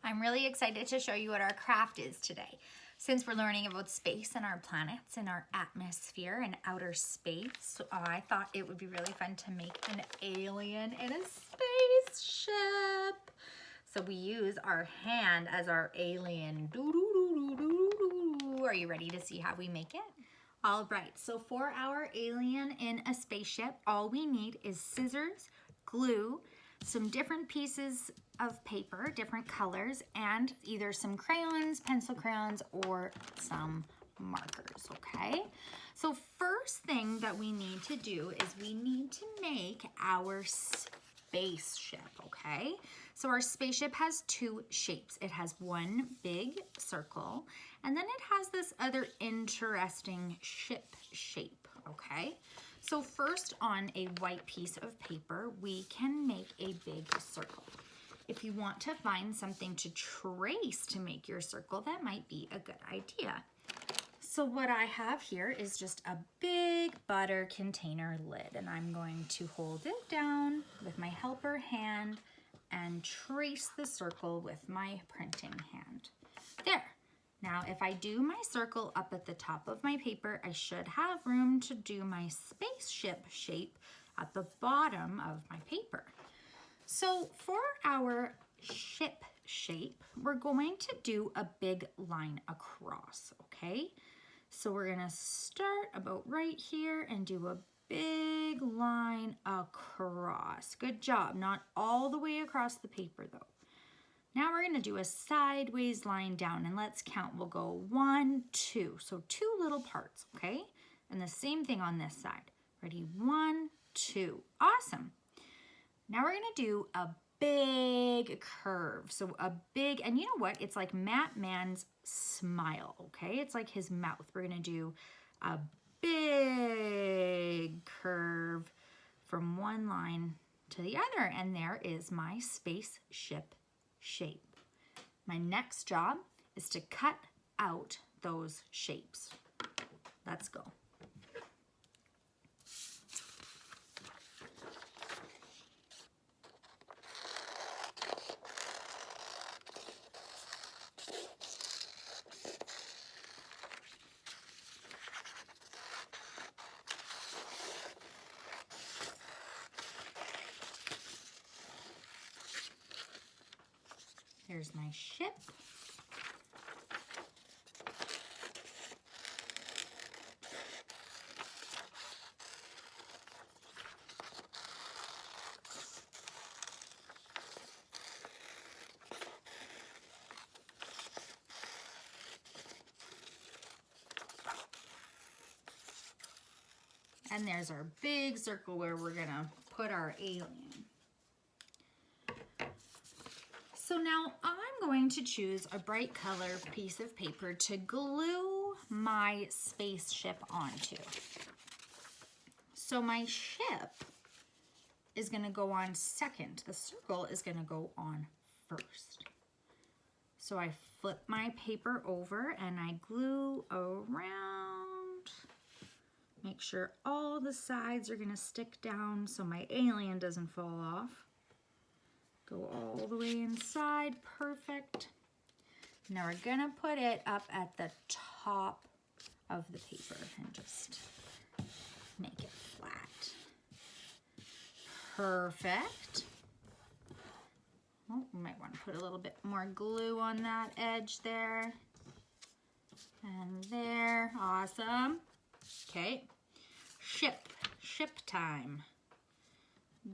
I'm really excited to show you what our craft is today. Since we're learning about space and our planets and our atmosphere and outer space, I thought it would be really fun to make an alien in a spaceship. So we use our hand as our alien. Are you ready to see how we make it? All right, so for our alien in a spaceship, all we need is scissors, glue, some different pieces of paper, different colors, and either some crayons, pencil crayons, or some markers, okay? So first thing that we need to do is we need to make our spaceship, okay? So our spaceship has two shapes. It has one big circle, and then it has this other interesting ship shape, okay? So first on a white piece of paper, we can make a big circle. If you want to find something to trace to make your circle, that might be a good idea. So what I have here is just a big butter container lid, and I'm going to hold it down with my helper hand and trace the circle with my printing hand. There. Now, if I do my circle up at the top of my paper, I should have room to do my spaceship shape at the bottom of my paper. So for our ship shape, we're going to do a big line across, okay? So we're gonna start about right here and do a big line across. Good job, not all the way across the paper though. Now we're gonna do a sideways line down, and let's count. We'll go 1, 2. So 2 little parts, okay? And the same thing on this side. Ready? 1, 2. Awesome. Now we're gonna do a big curve. So a big, and you know what? It's like Matt Mann's smile, okay? It's like his mouth. We're gonna do a big curve from one line to the other, and there is my spaceship shape. My next job is to cut out those shapes. Let's go. Here's my ship. And there's our big circle where we're gonna put our alien. So now I'm going to choose a bright color piece of paper to glue my spaceship onto. So my ship is gonna go on second. The circle is gonna go on first. So I flip my paper over and I glue around. Make sure all the sides are gonna stick down so my alien doesn't fall off. Go all the way inside, perfect. Now we're gonna put it up at the top of the paper and just make it flat. Perfect. Oh, we might wanna put a little bit more glue on that edge there. And there, awesome. Okay, ship time.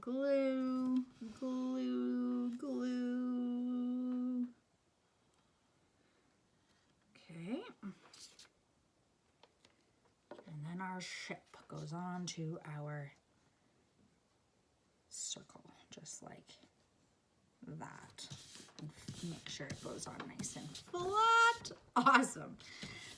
Glue, glue, glue. Okay. And then our ship goes on to our circle, just like that. Make sure it goes on nice and flat. Awesome.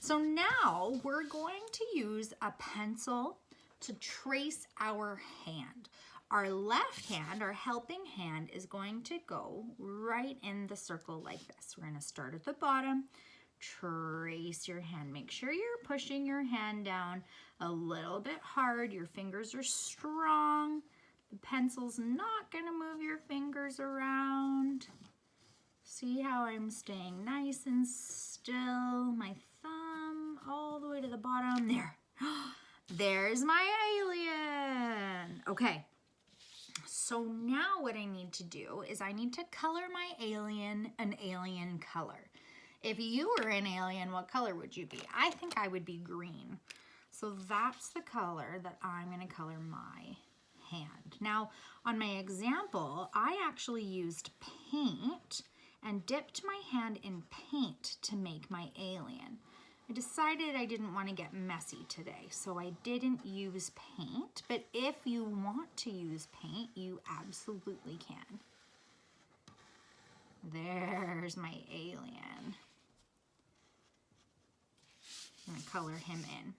So now we're going to use a pencil to trace our hand. Our left hand, our helping hand, is going to go right in the circle like this. We're going to start at the bottom, trace your hand. Make sure you're pushing your hand down a little bit hard. Your fingers are strong. The pencil's not going to move your fingers around. See See how I'm staying nice and still? My thumb all the way to the bottom. There. There's my alien. Okay. So now what I need to do is I need to color my alien an alien color. If you were an alien, what color would you be? I think I would be green. So that's the color that I'm going to color my hand. Now, on my example, I actually used paint and dipped my hand in paint to make my alien. I decided I didn't want to get messy today, so I didn't use paint, but if you want to use paint, you absolutely can. There's my alien. I'm going to color him in.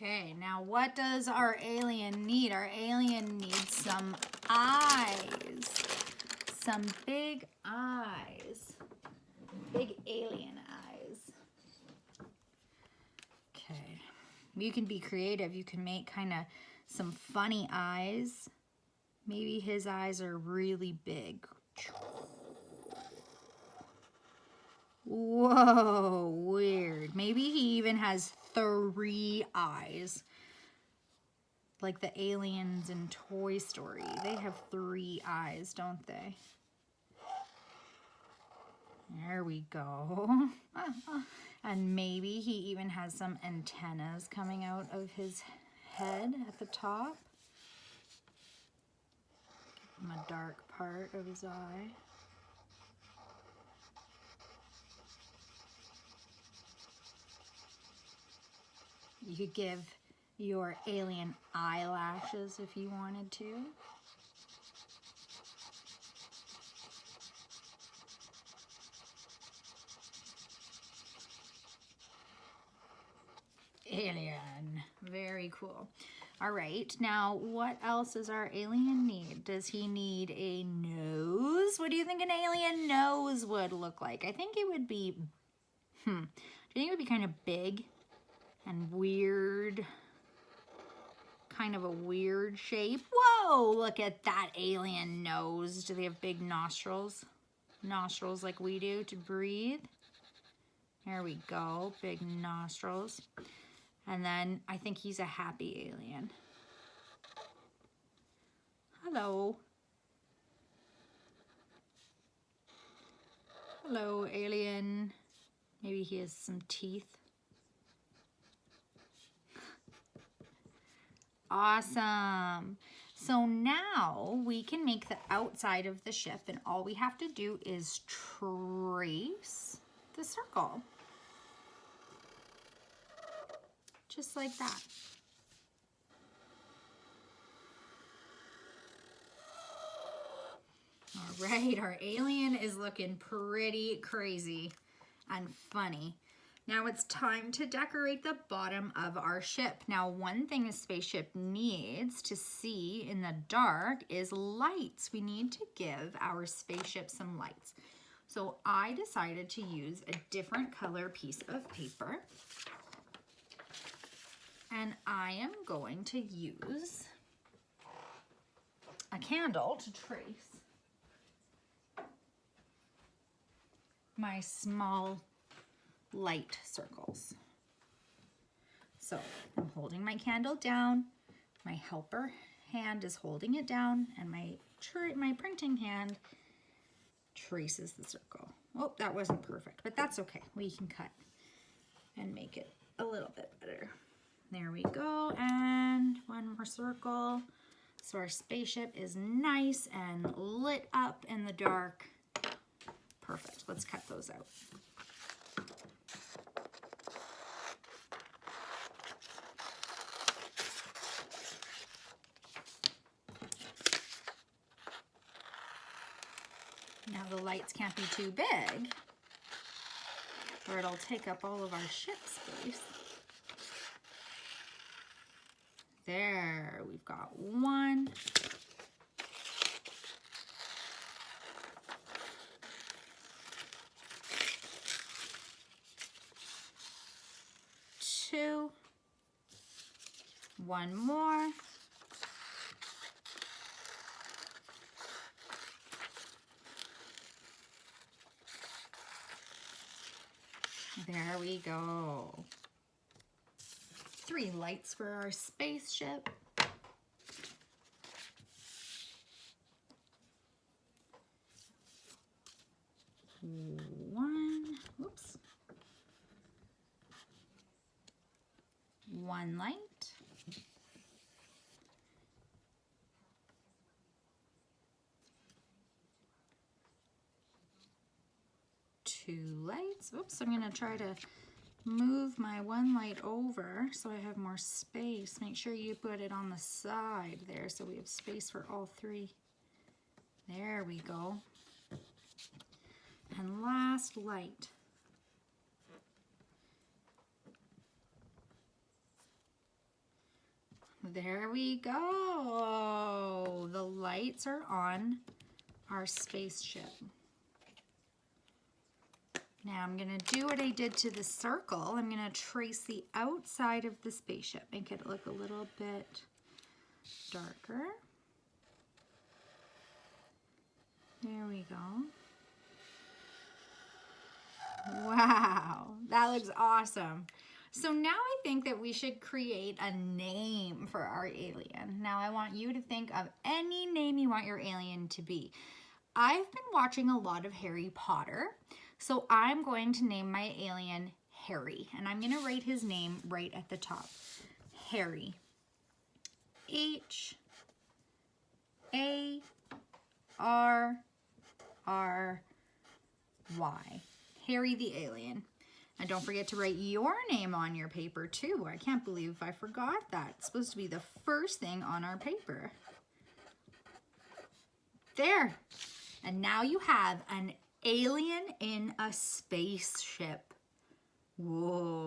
Okay, now what does our alien need? Our alien needs some eyes. Some big eyes. Big alien eyes. Okay, you can be creative. You can make kind of some funny eyes. Maybe his eyes are really big. Whoa, weird. Maybe he even has 3 eyes. Like the aliens in Toy Story. They have 3 eyes, don't they? There we go. And maybe he even has some antennas coming out of his head at the top. Give him a dark part of his eye. You could give your alien eyelashes if you wanted to. Alien. Very cool. All right, now what else does our alien need? Does he need a nose? What do you think an alien nose would look like? I think it would be, do you think it would be kind of big and weird? Kind of a weird shape. Whoa, look at that alien nose. Do they have big nostrils? Nostrils like we do to breathe. There we go, big nostrils. And then I think he's a happy alien. Hello. Hello, alien. Maybe he has some teeth. Awesome. So now we can make the outside of the ship, and all we have to do is trace the circle. Just like that. All right, our alien is looking pretty crazy and funny. Now it's time to decorate the bottom of our ship. Now, one thing a spaceship needs to see in the dark is lights. We need to give our spaceship some lights. So I decided to use a different color piece of paper. And I am going to use a candle to trace my small light circles. So I'm holding my candle down, my helper hand is holding it down, and my my printing hand traces the circle. Oh, that wasn't perfect, but that's okay. We can cut and make it a little bit better. There we go, and one more circle. So our spaceship is nice and lit up in the dark. Perfect, let's cut those out. Now the lights can't be too big, or it'll take up all of our ship space. There, we've got one. Two. One more. There we go. 3 lights for our spaceship. One light. Two lights. Oops, I'm gonna try to move my one light over so I have more space. Make sure you put it on the side there so we have space for all 3. There we go. And last light. There we go. The lights are on our spaceship. Now I'm gonna do what I did to the circle. I'm gonna trace the outside of the spaceship, make it look a little bit darker. There we go. Wow, that looks awesome. So now I think that we should create a name for our alien. Now I want you to think of any name you want your alien to be. I've been watching a lot of Harry Potter, so I'm going to name my alien Harry, and I'm going to write his name right at the top. Harry. H-A-R-R-Y. Harry the alien. And don't forget to write your name on your paper too. I can't believe I forgot that. It's supposed to be the first thing on our paper. There. And now you have an alien in a spaceship. Whoa.